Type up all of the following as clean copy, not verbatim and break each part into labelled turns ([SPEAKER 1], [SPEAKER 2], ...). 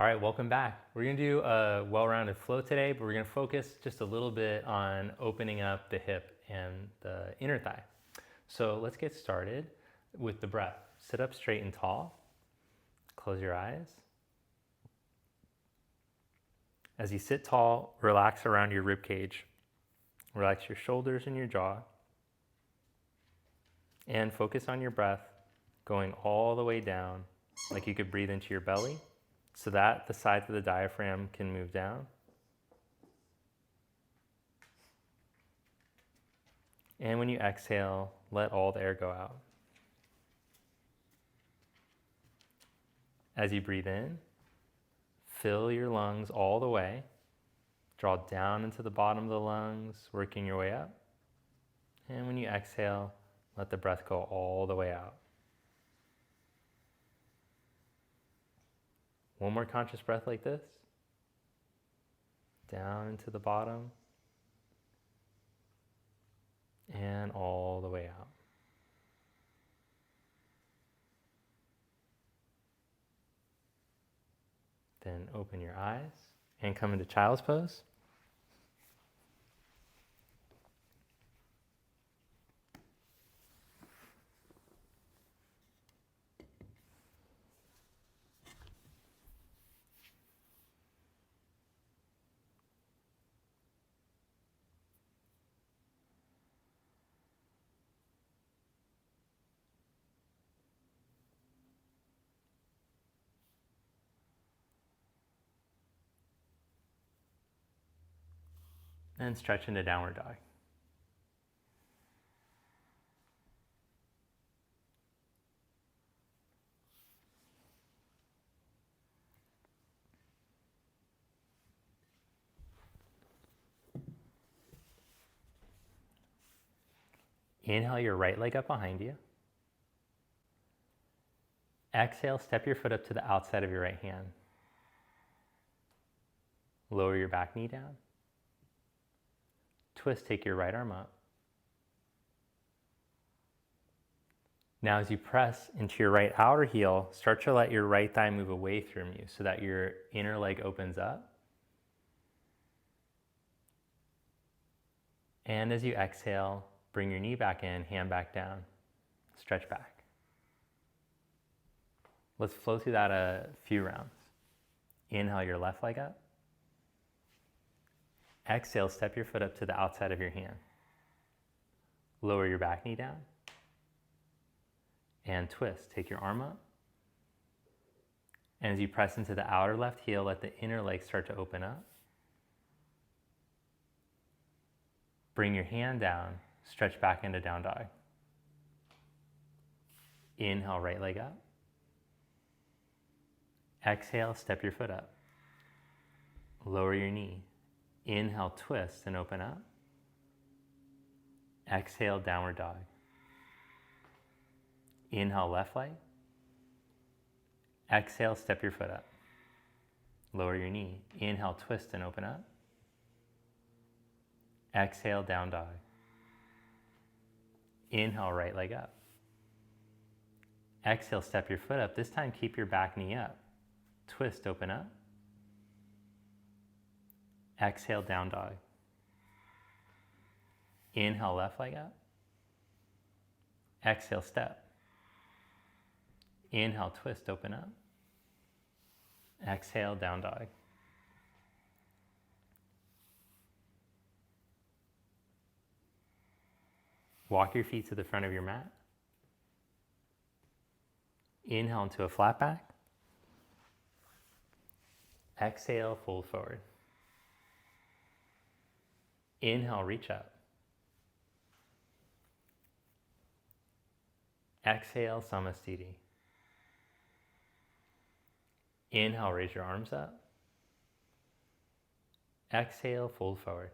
[SPEAKER 1] All right, welcome back. We're gonna do a well-rounded flow today, but we're gonna focus just a little bit on opening up the hip and the inner thigh. So let's get started with the breath. Sit up straight and tall. Close your eyes. As you sit tall, relax around your rib cage. Relax your shoulders and your jaw. And focus on your breath going all the way down, like you could breathe into your belly, so that the sides of the diaphragm can move down. And when you exhale, let all the air go out. As you breathe in, fill your lungs all the way. Draw down into the bottom of the lungs, working your way up. And when you exhale, let the breath go all the way out. One more conscious breath like this. Down into the bottom. And all the way out. Then open your eyes and come into child's pose. And stretch into downward dog. Inhale your right leg up behind you. Exhale, step your foot up to the outside of your right hand. Lower your back knee down. Twist, take your right arm up. Now as you press into your right outer heel, start to let your right thigh move away from you so that your inner leg opens up. And as you exhale, bring your knee back in, hand back down, stretch back. Let's flow through that a few rounds. Inhale your left leg up. Exhale, step your foot up to the outside of your hand. Lower your back knee down. And twist, take your arm up. And as you press into the outer left heel, let the inner leg start to open up. Bring your hand down, stretch back into down dog. Inhale, right leg up. Exhale, step your foot up. Lower your knee. Inhale, twist and open up. Exhale, downward dog. Inhale, left leg. Exhale, step your foot up. Lower your knee. Inhale, twist and open up. Exhale, down dog. Inhale, right leg up. Exhale, step your foot up. This time, keep your back knee up. Twist, open up. Exhale, down dog. Inhale, left leg up. Exhale, step. Inhale, twist, open up. Exhale, down dog. Walk your feet to the front of your mat. Inhale into a flat back. Exhale, fold forward. Inhale, reach up. Exhale, Samasthiti. Inhale, raise your arms up. Exhale, fold forward.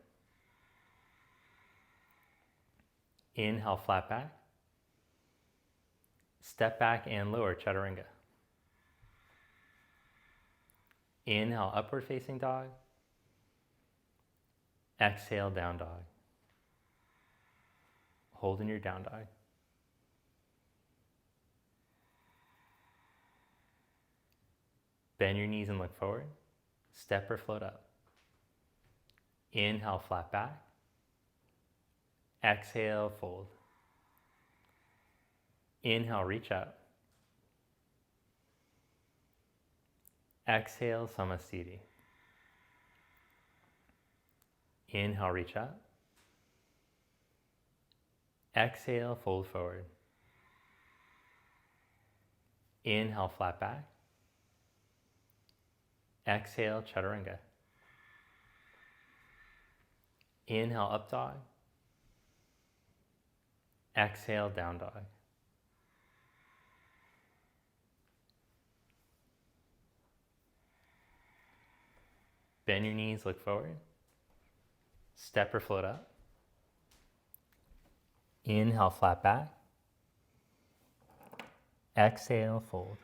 [SPEAKER 1] Inhale, flat back. Step back and lower, chaturanga. Inhale, upward facing dog. Exhale, down dog. Hold in your down dog. Bend your knees and look forward. Step or float up. Inhale, flat back. Exhale, fold. Inhale, reach up. Exhale, samasthiti. Inhale, reach up. Exhale, fold forward. Inhale, flat back. Exhale, chaturanga. Inhale, up dog. Exhale, down dog. Bend your knees, look forward. Step or float up. Inhale, flat back. Exhale, fold.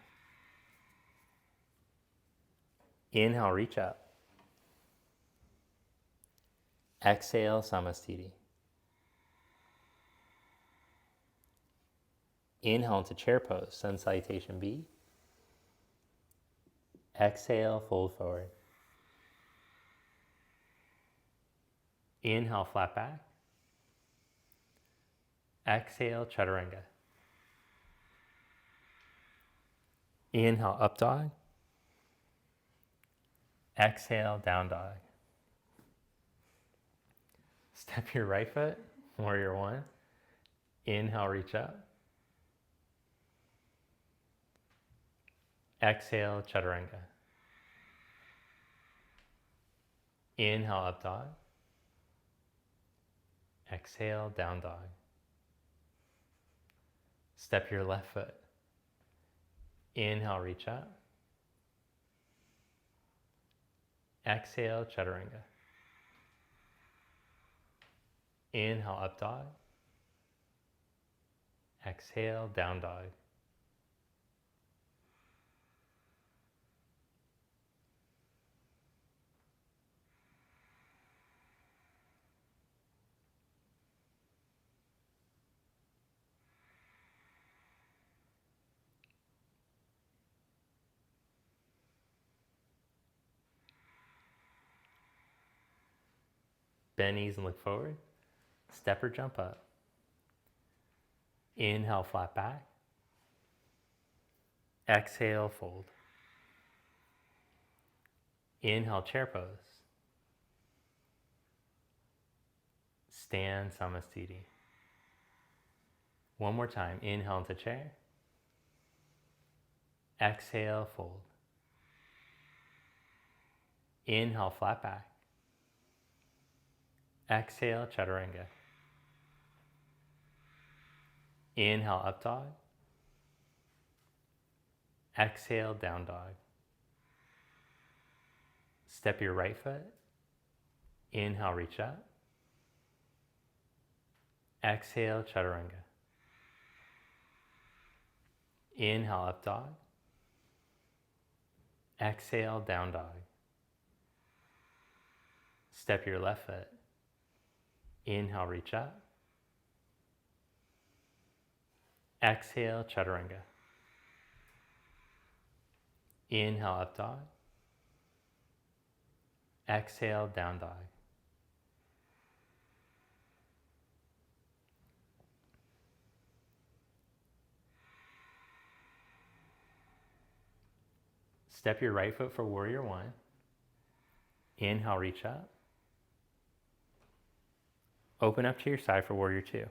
[SPEAKER 1] Inhale, reach up. Exhale, samasthiti. Inhale into chair pose, sun salutation B. Exhale, fold forward. Inhale, flat back. Exhale, chaturanga. Inhale, up dog. Exhale, down dog. Step your right foot, warrior one. Inhale, reach up. Exhale, chaturanga. Inhale, up dog. Exhale, down dog. Step your left foot. Inhale, reach up. Exhale, chaturanga. Inhale, up dog. Exhale, down dog. Bend knees and look forward. Step or jump up. Inhale, flat back. Exhale, fold. Inhale, chair pose. Stand, samasthiti. One more time. Inhale into chair. Exhale, fold. Inhale, flat back. Exhale, chaturanga. Inhale, up dog. Exhale, down dog. Step your right foot. Inhale, reach up. Exhale, chaturanga. Inhale, up dog. Exhale, down dog. Step your left foot. Inhale, reach up. Exhale, chaturanga. Inhale, up dog. Exhale, down dog. Step your right foot for warrior one. Inhale, reach up. Open up to your side for warrior two.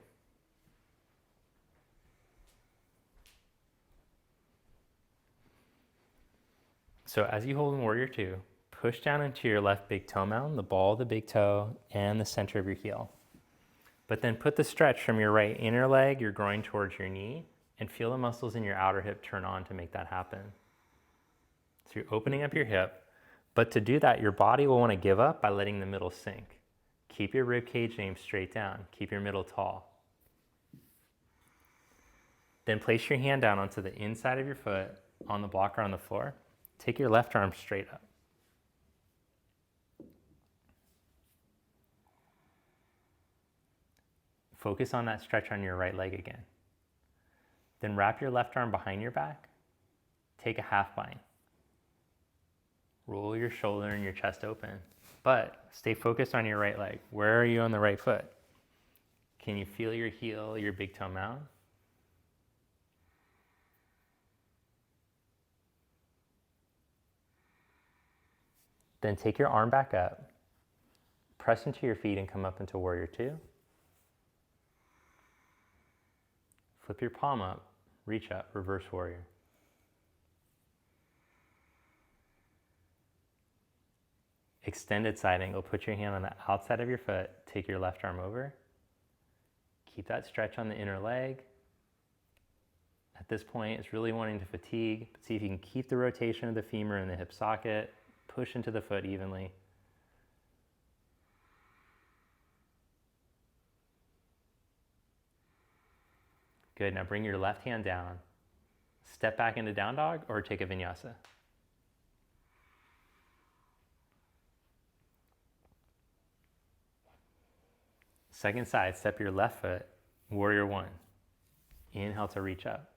[SPEAKER 1] So as you hold in warrior two, push down into your left big toe mound, the ball of the big toe, and the center of your heel. But then put the stretch from your right inner leg, your groin towards your knee, and feel the muscles in your outer hip turn on to make that happen. So you're opening up your hip, but to do that, your body will want to give up by letting the middle sink. Keep your rib cage aimed straight down. Keep your middle tall. Then place your hand down onto the inside of your foot on the block or on the floor. Take your left arm straight up. Focus on that stretch on your right leg again. Then wrap your left arm behind your back. Take a half bind. Roll your shoulder and your chest open, but stay focused on your right leg. Where are you on the right foot? Can you feel your heel, your big toe mount? Then take your arm back up, press into your feet and come up into warrior two. Flip your palm up, reach up, reverse warrior. Extended side angle, put your hand on the outside of your foot, take your left arm over. Keep that stretch on the inner leg. At this point, it's really wanting to fatigue, but see if you can keep the rotation of the femur in the hip socket, push into the foot evenly. Good, now bring your left hand down. Step back into down dog or take a vinyasa. Second side, step your left foot, warrior one. Inhale to reach up.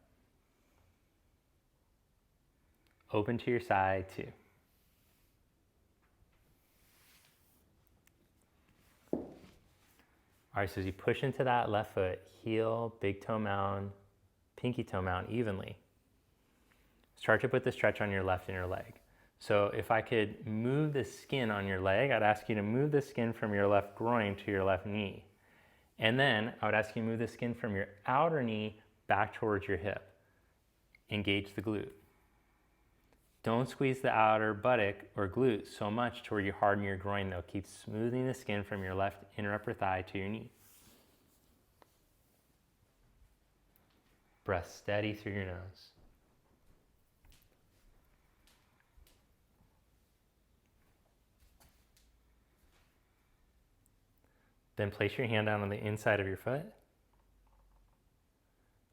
[SPEAKER 1] Open to your side, two. All right, so as you push into that left foot, heel, big toe mound, pinky toe mound evenly. Start to put the stretch on your left inner leg. So if I could move the skin on your leg, I'd ask you to move the skin from your left groin to your left knee. And then I would ask you to move the skin from your outer knee back towards your hip. Engage the glute. Don't squeeze the outer buttock or glute so much to where you harden your groin though. Keep smoothing the skin from your left inner upper thigh to your knee. Breath steady through your nose. Then place your hand down on the inside of your foot.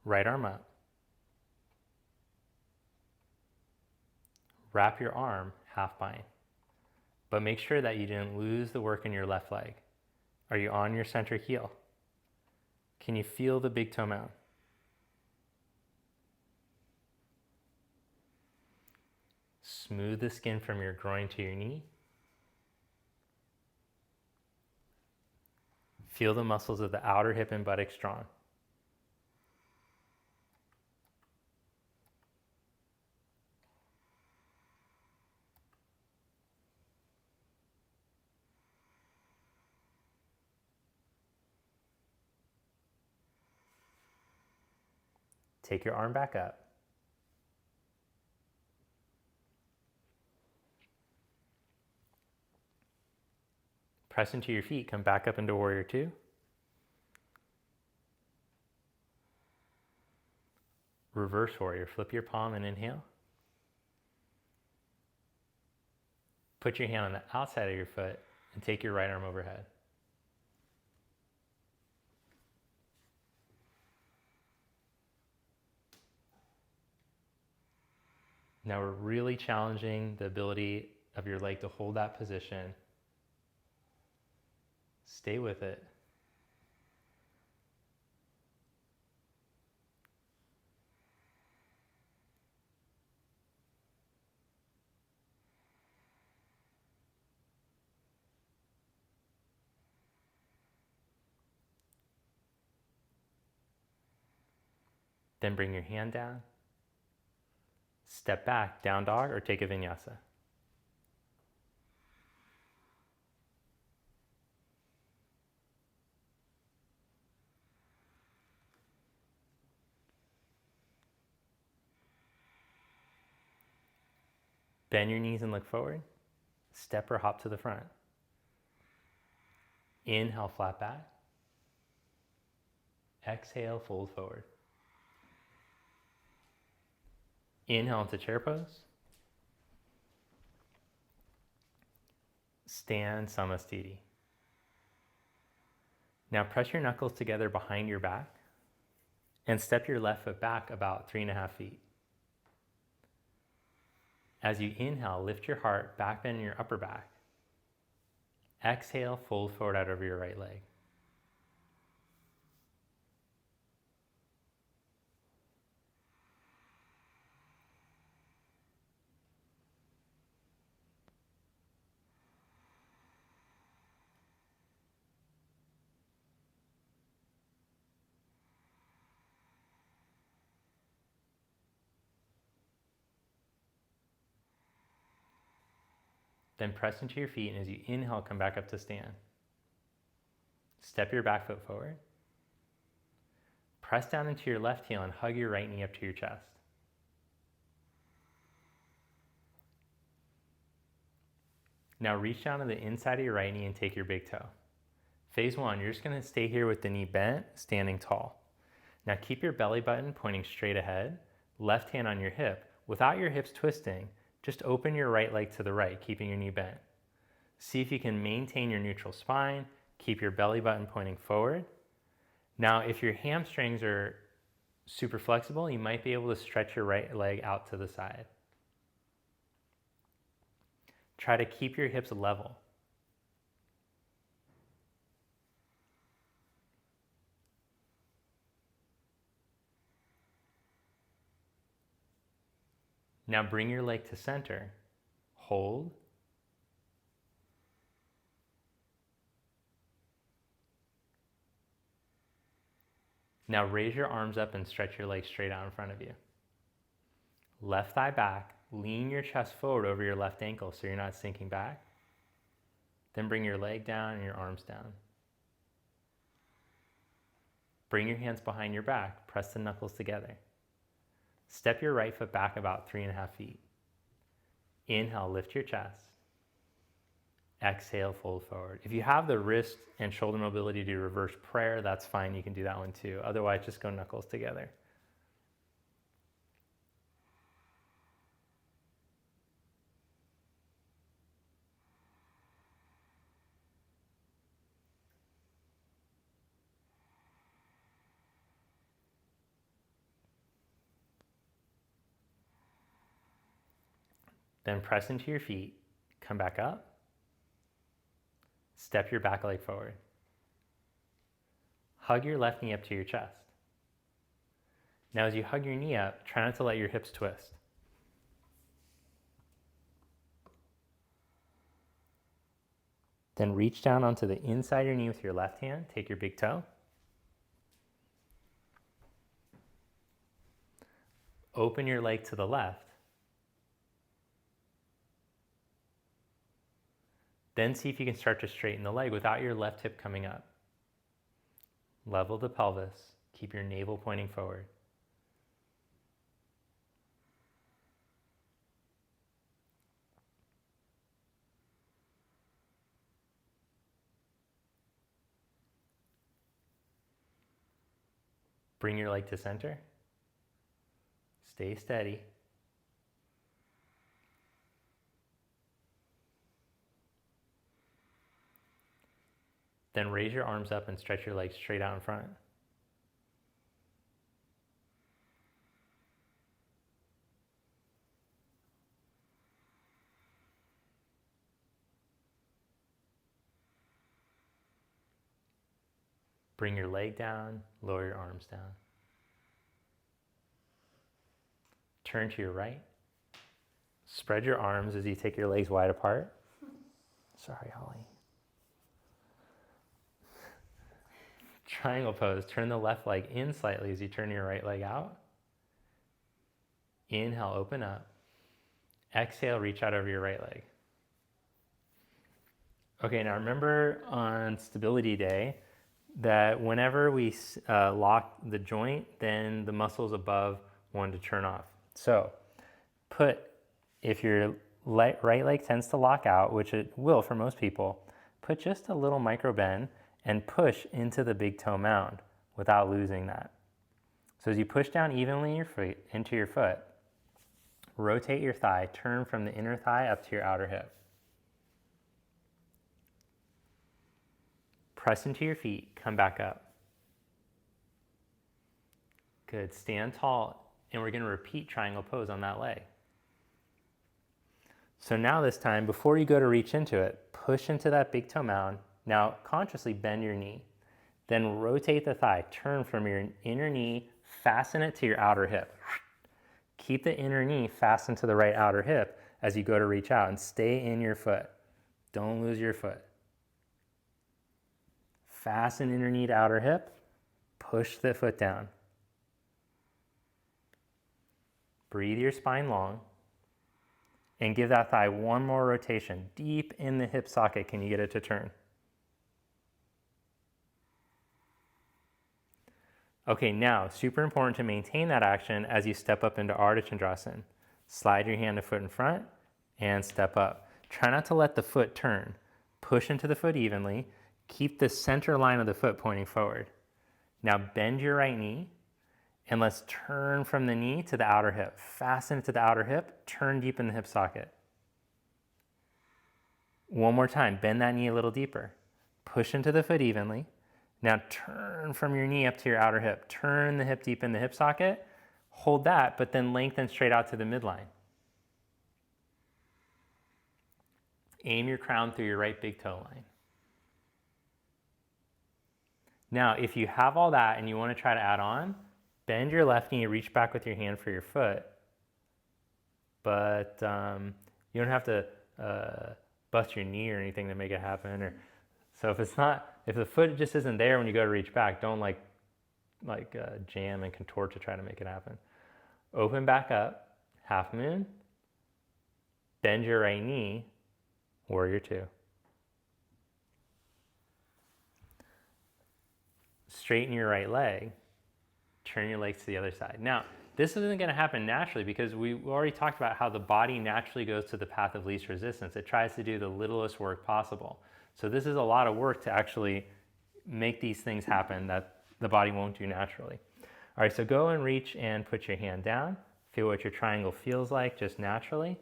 [SPEAKER 1] Right arm up. Wrap your arm half bind. But make sure that you didn't lose the work in your left leg. Are you on your center heel? Can you feel the big toe mount? Smooth the skin from your groin to your knee. Feel the muscles of the outer hip and buttock strong. Take your arm back up. Press into your feet, come back up into warrior two. Reverse warrior, flip your palm and inhale. Put your hand on the outside of your foot and take your right arm overhead. Now we're really challenging the ability of your leg to hold that position. Stay with it. Then bring your hand down. Step back, down dog, or take a vinyasa. Bend your knees and look forward. Step or hop to the front. Inhale, flat back. Exhale, fold forward. Inhale into chair pose. Stand Samastiti. Now press your knuckles together behind your back and step your left foot back about 3.5 feet. As you inhale, lift your heart, back bend in your upper back. Exhale, fold forward out over your right leg. Then press into your feet, and as you inhale, come back up to stand. Step your back foot forward. Press down into your left heel and hug your right knee up to your chest. Now reach down to the inside of your right knee and take your big toe. Phase one, you're just going to stay here with the knee bent, standing tall. Now keep your belly button pointing straight ahead, left hand on your hip. Without your hips twisting, just open your right leg to the right, keeping your knee bent. See if you can maintain your neutral spine, keep your belly button pointing forward. Now, if your hamstrings are super flexible, you might be able to stretch your right leg out to the side. Try to keep your hips level. Now bring your leg to center. Hold. Now raise your arms up and stretch your legs straight out in front of you. Left thigh back, lean your chest forward over your left ankle so you're not sinking back. Then bring your leg down and your arms down. Bring your hands behind your back, press the knuckles together. Step your right foot back about 3.5 feet. Inhale, lift your chest. Exhale, fold forward. If you have the wrist and shoulder mobility to do reverse prayer, that's fine. You can do that one too. Otherwise, just go knuckles together. Then press into your feet, come back up. Step your back leg forward. Hug your left knee up to your chest. Now as you hug your knee up, try not to let your hips twist. Then reach down onto the inside of your knee with your left hand. Take your big toe. Open your leg to the left. Then see if you can start to straighten the leg without your left hip coming up. Level the pelvis. Keep your navel pointing forward. Bring your leg to center. Stay steady. Then raise your arms up and stretch your legs straight out in front. Bring your leg down, lower your arms down. Turn to your right. Spread your arms as you take your legs wide apart. Sorry, Holly. Triangle pose. Turn the left leg in slightly as you turn your right leg out. Inhale, open up. Exhale, reach out over your right leg. Okay, now remember on stability day that whenever we lock the joint, then the muscles above want to turn off. So if your right leg tends to lock out, which it will for most people, put just a little micro bend and push into the big toe mound without losing that. So as you push down evenly into your foot, rotate your thigh, turn from the inner thigh up to your outer hip. Press into your feet, come back up. Good, stand tall, and we're gonna repeat triangle pose on that leg. So now this time, before you go to reach into it, push into that big toe mound. Now consciously bend your knee, then rotate the thigh, turn from your inner knee, fasten it to your outer hip. Keep the inner knee fastened to the right outer hip as you go to reach out and stay in your foot. Don't lose your foot. Fasten inner knee to outer hip, push the foot down. Breathe your spine long. and give that thigh one more rotation deep in the hip socket. Can you get it to turn? Okay, now super important to maintain that action as you step up into Ardha Chandrasana. Slide your hand to foot in front and step up. Try not to let the foot turn. Push into the foot evenly. Keep the center line of the foot pointing forward. Now bend your right knee and let's turn from the knee to the outer hip. Fasten it to the outer hip, turn deep in the hip socket. One more time, bend that knee a little deeper. Push into the foot evenly. Now turn from your knee up to your outer hip. Turn the hip deep in the hip socket. Hold that, but then lengthen straight out to the midline. Aim your crown through your right big toe line. Now, if you have all that and you want to try to add on, bend your left knee, reach back with your hand for your foot. But you don't have to bust your knee or anything to make it happen. So if the foot just isn't there when you go to reach back, don't jam and contort to try to make it happen. Open back up, half moon, bend your right knee, warrior two. Straighten your right leg, turn your legs to the other side. Now, this isn't going to happen naturally because we already talked about how the body naturally goes to the path of least resistance. It tries to do the littlest work possible. So this is a lot of work to actually make these things happen that the body won't do naturally. All right, so go and reach and put your hand down. Feel what your triangle feels like just naturally.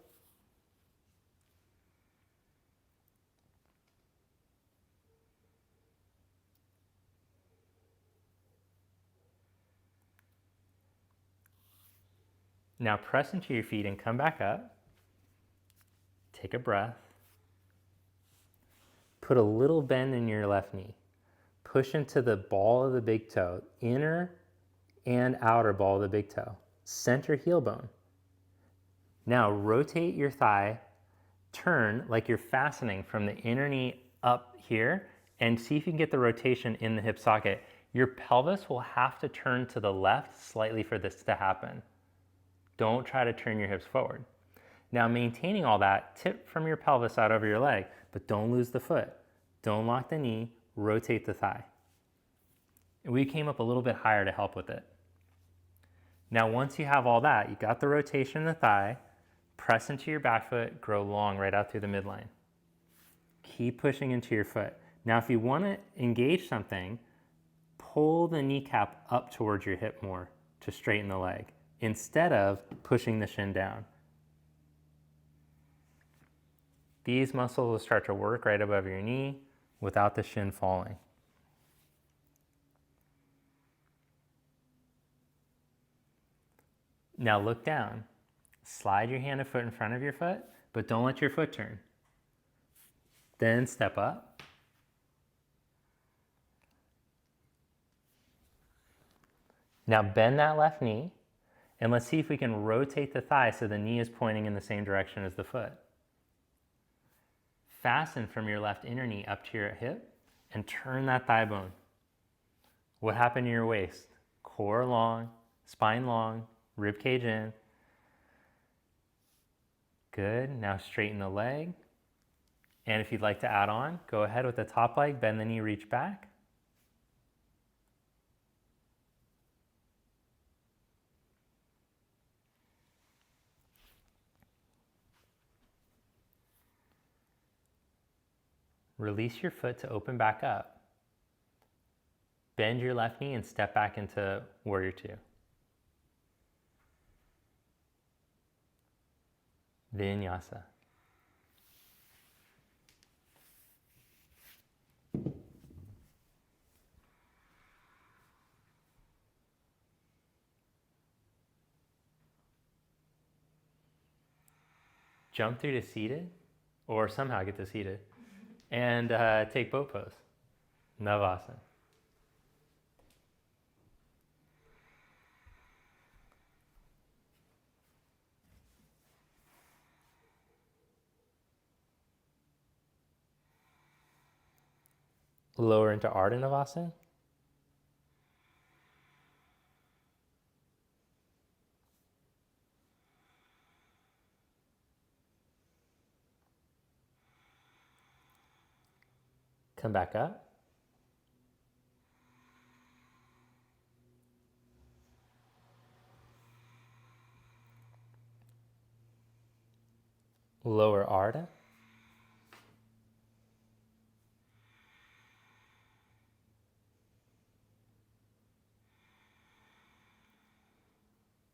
[SPEAKER 1] Now press into your feet and come back up. Take a breath. Put a little bend in your left knee. Push into the ball of the big toe, inner and outer ball of the big toe. Center heel bone. Now rotate your thigh, turn like you're fastening from the inner knee up here, and see if you can get the rotation in the hip socket. Your pelvis will have to turn to the left slightly for this to happen. Don't try to turn your hips forward. Now maintaining all that, tip from your pelvis out over your leg, but don't lose the foot. Don't lock the knee, rotate the thigh. And we came up a little bit higher to help with it. Now once you have all that, you got the rotation in the thigh, press into your back foot, grow long right out through the midline. Keep pushing into your foot. Now if you want to engage something, pull the kneecap up towards your hip more to straighten the leg, instead of pushing the shin down. These muscles will start to work right above your knee without the shin falling. Now look down. Slide your hand a foot in front of your foot, but don't let your foot turn. Then step up. Now bend that left knee. And let's see if we can rotate the thigh so the knee is pointing in the same direction as the foot. Fasten from your left inner knee up to your hip and turn that thigh bone. What happened to your waist? Core long, spine long, rib cage in. Good. Now straighten the leg. And if you'd like to add on, go ahead with the top leg, bend the knee, reach back. Release your foot to open back up. Bend your left knee and step back into warrior two. Vinyasa. Jump through to seated, or somehow get to seated. And take boat pose, Navasana. Lower into Ardha Navasana. Come back up. Lower Ardha.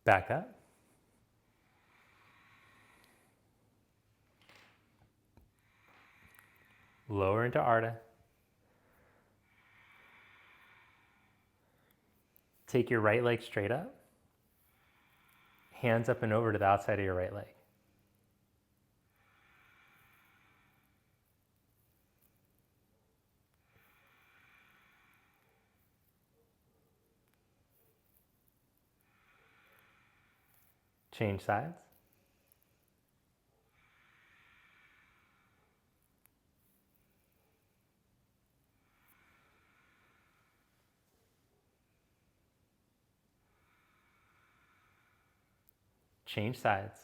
[SPEAKER 1] Back up. Lower into Ardha. Take your right leg straight up. Hands up and over to the outside of your right leg. Change sides. Change sides.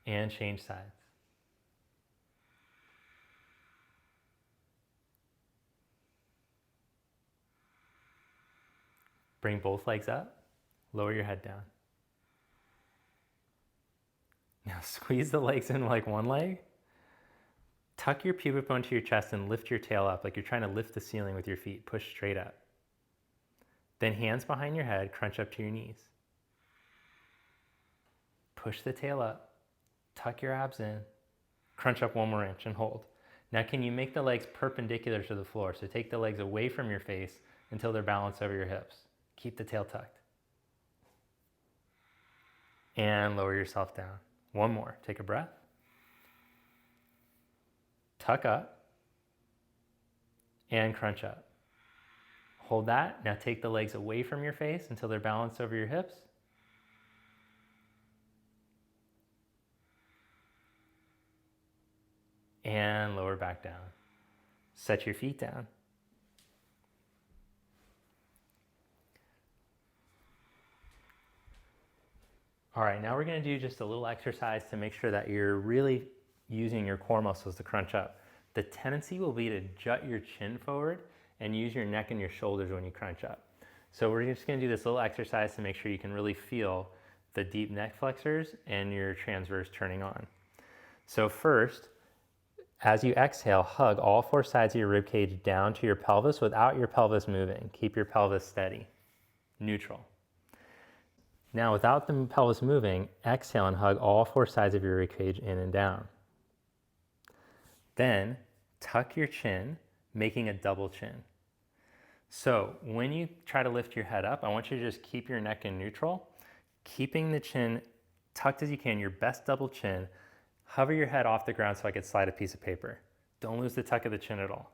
[SPEAKER 1] And change sides. Bring both legs up. Lower your head down. Now squeeze the legs in like one leg. Tuck your pubic bone to your chest and lift your tail up like you're trying to lift the ceiling with your feet. Push straight up. Then hands behind your head, crunch up to your knees. Push the tail up. Tuck your abs in. Crunch up 1 more inch and hold. Now can you make the legs perpendicular to the floor? So take the legs away from your face until they're balanced over your hips. Keep the tail tucked. And lower yourself down. 1 more. Take a breath. Tuck up. And crunch up. Hold that. Now take the legs away from your face until they're balanced over your hips. And lower back down. Set your feet down. All right, now we're going to do just a little exercise to make sure that you're really using your core muscles to crunch up. The tendency will be to jut your chin forward and use your neck and your shoulders when you crunch up. So we're just going to do this little exercise to make sure you can really feel the deep neck flexors and your transverse turning on. So first, as you exhale, hug all 4 sides of your rib cage down to your pelvis without your pelvis moving. Keep your pelvis steady, neutral. Now, without the pelvis moving, exhale and hug all 4 sides of your rib cage in and down. Then, tuck your chin, making a double chin. So, when you try to lift your head up, I want you to just keep your neck in neutral, keeping the chin tucked as you can, your best double chin. Hover your head off the ground so I could slide a piece of paper. Don't lose the tuck of the chin at all.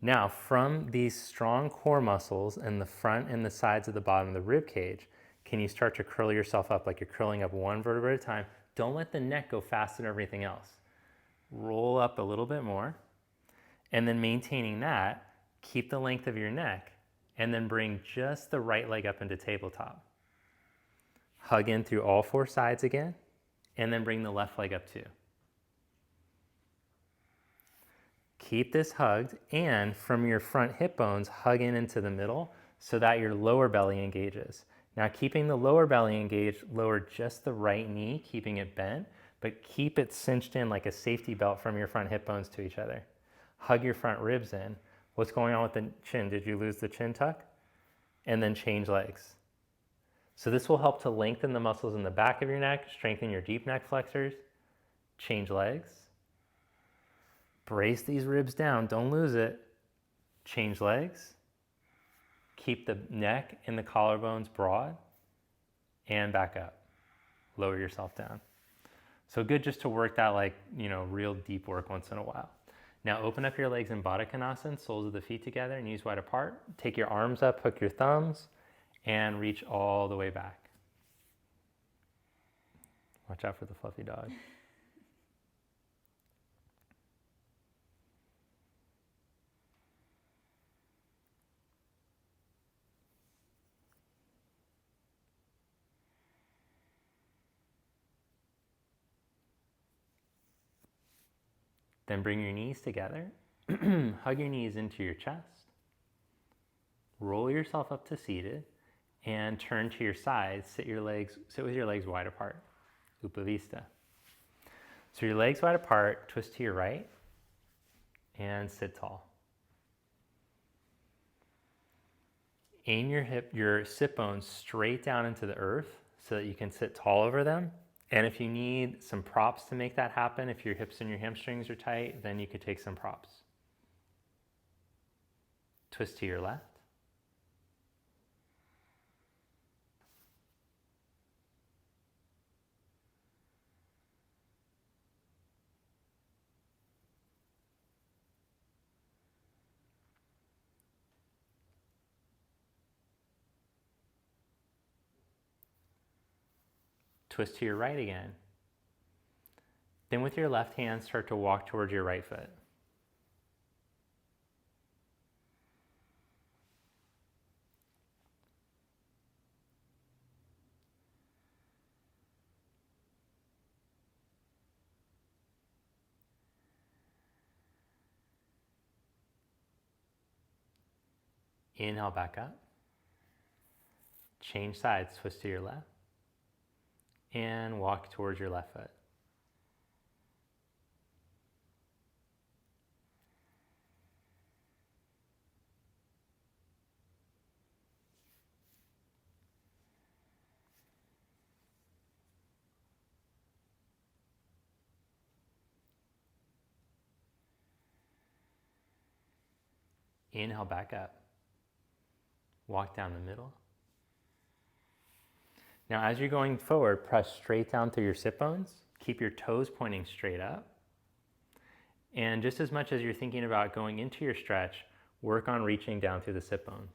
[SPEAKER 1] Now, from these strong core muscles in the front and the sides of the bottom of the rib cage, can you start to curl yourself up like you're curling up 1 vertebra at a time? Don't let the neck go faster than everything else. Roll up a little bit more, and then maintaining that, keep the length of your neck, and then bring just the right leg up into tabletop. Hug in through all 4 sides again, and then bring the left leg up too. Keep this hugged, and from your front hip bones, hug in into the middle so that your lower belly engages. Now, keeping the lower belly engaged, lower just the right knee, keeping it bent, but keep it cinched in like a safety belt from your front hip bones to each other. Hug your front ribs in. What's going on with the chin? Did you lose the chin tuck? And then change legs. So this will help to lengthen the muscles in the back of your neck, strengthen your deep neck flexors. Change legs. Brace these ribs down, don't lose it. Change legs. Keep the neck and the collarbones broad. And back up. Lower yourself down. So good just to work that real deep work once in a while. Now open up your legs in Baddha Konasana, soles of the feet together, knees wide apart. Take your arms up, hook your thumbs, and reach all the way back. Watch out for the fluffy dog. Then bring your knees together. Hug your knees into your chest. Roll yourself up to seated and turn to your side. Sit with your legs wide apart. Upavista. So your legs wide apart, twist to your right, and sit tall. Aim your sit bones straight down into the earth so that you can sit tall over them. And if you need some props to make that happen, if your hips and your hamstrings are tight, then you could take some props. Twist to your left. Twist to your right again. Then with your left hand, start to walk towards your right foot. Inhale back up. Change sides, twist to your left. And walk towards your left foot. Inhale back up. Walk down the middle. Now as you're going forward, press straight down through your sit bones. Keep your toes pointing straight up. And just as much as you're thinking about going into your stretch, work on reaching down through the sit bones.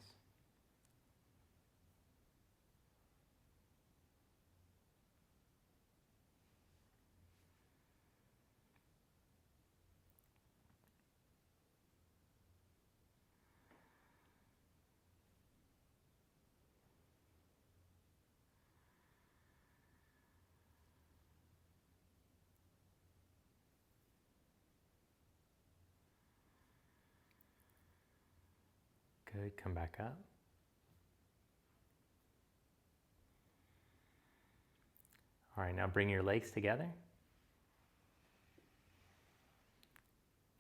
[SPEAKER 1] Good, come back up. All right, now bring your legs together.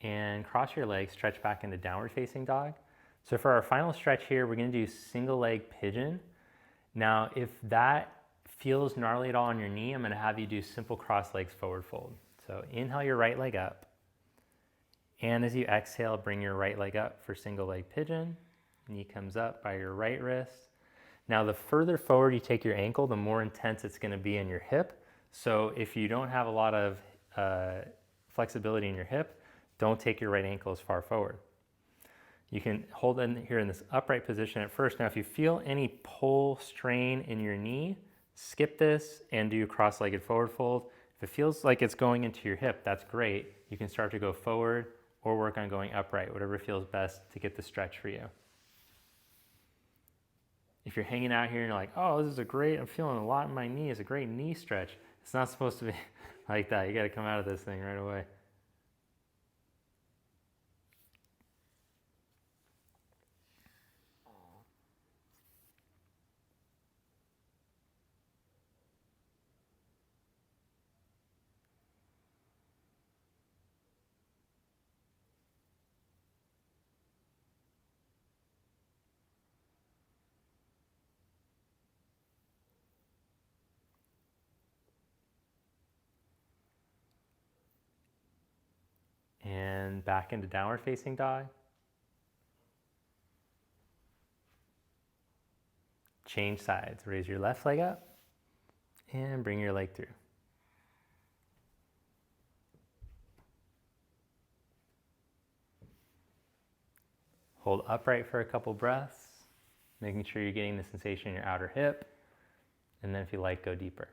[SPEAKER 1] And cross your legs, stretch back into downward facing dog. So for our final stretch here, we're gonna do single leg pigeon. Now, if that feels gnarly at all on your knee, I'm gonna have you do simple cross legs forward fold. So inhale your right leg up. And as you exhale, bring your right leg up for single leg pigeon. Knee comes up by your right wrist. Now the further forward you take your ankle, the more intense it's going to be in your hip. So if you don't have a lot of flexibility in your hip, don't take your right ankle as far forward. You can hold in here in this upright position at first. Now if you feel any pull, strain in your knee, skip this and do cross-legged forward fold. If it feels like it's going into your hip, that's great. You can start to go forward or work on going upright, whatever feels best to get the stretch for you. If you're hanging out here and you're like, oh, this is I'm feeling a lot in my knee, it's a great knee stretch. It's not supposed to be like that. You got to come out of this thing right away. And back into downward facing dog. Change sides. Raise your left leg up and bring your leg through. Hold upright for a couple breaths, making sure you're getting the sensation in your outer hip. And then if you like, go deeper.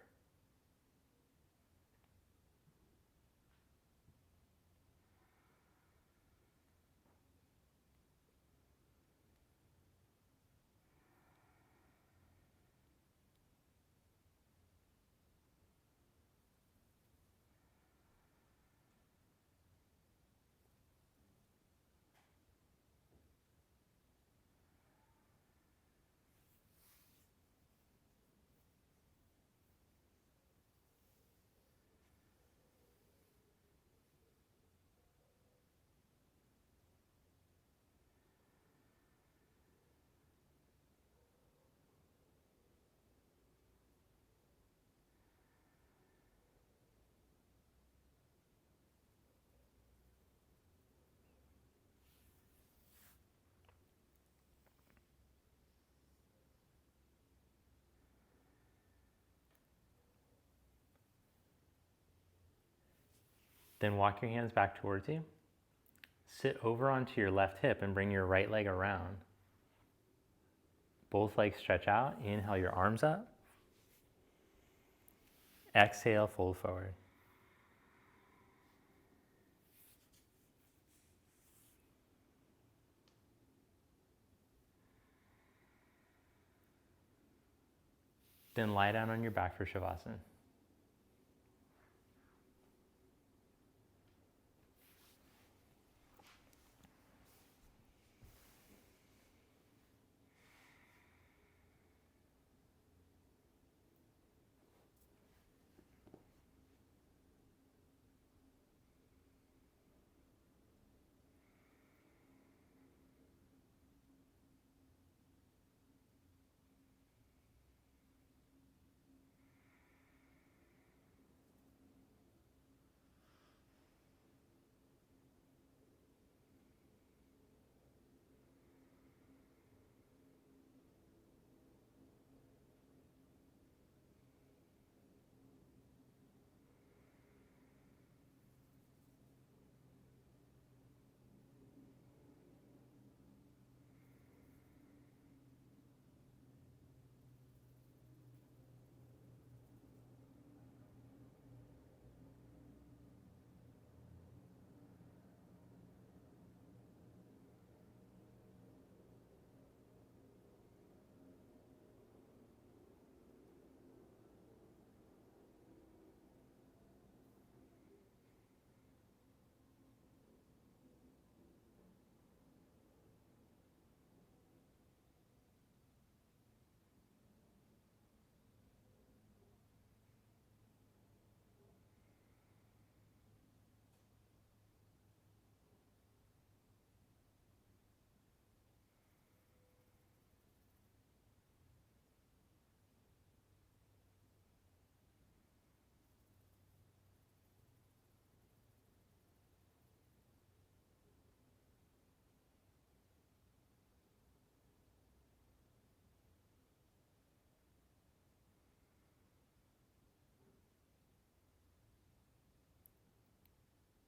[SPEAKER 1] Then walk your hands back towards you. Sit over onto your left hip and bring your right leg around. Both legs stretch out. Inhale your arms up. Exhale, fold forward. Then lie down on your back for Shavasana.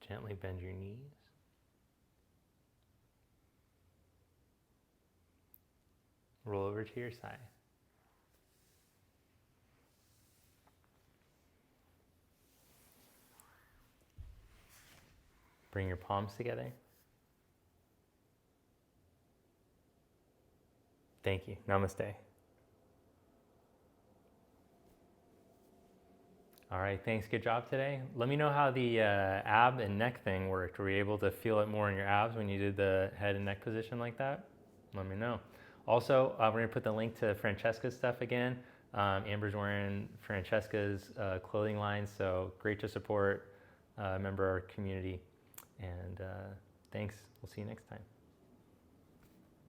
[SPEAKER 1] Gently bend your knees. Roll over to your side. Bring your palms together. Thank you. Namaste. All right, thanks. Good job today. Let me know how the ab and neck thing worked. Were you able to feel it more in your abs when you did the head and neck position like that? Let me know. Also, we're going to put the link to Francesca's stuff again. Amber's wearing Francesca's clothing line, so great to support a member of our community. And thanks. We'll see you next time.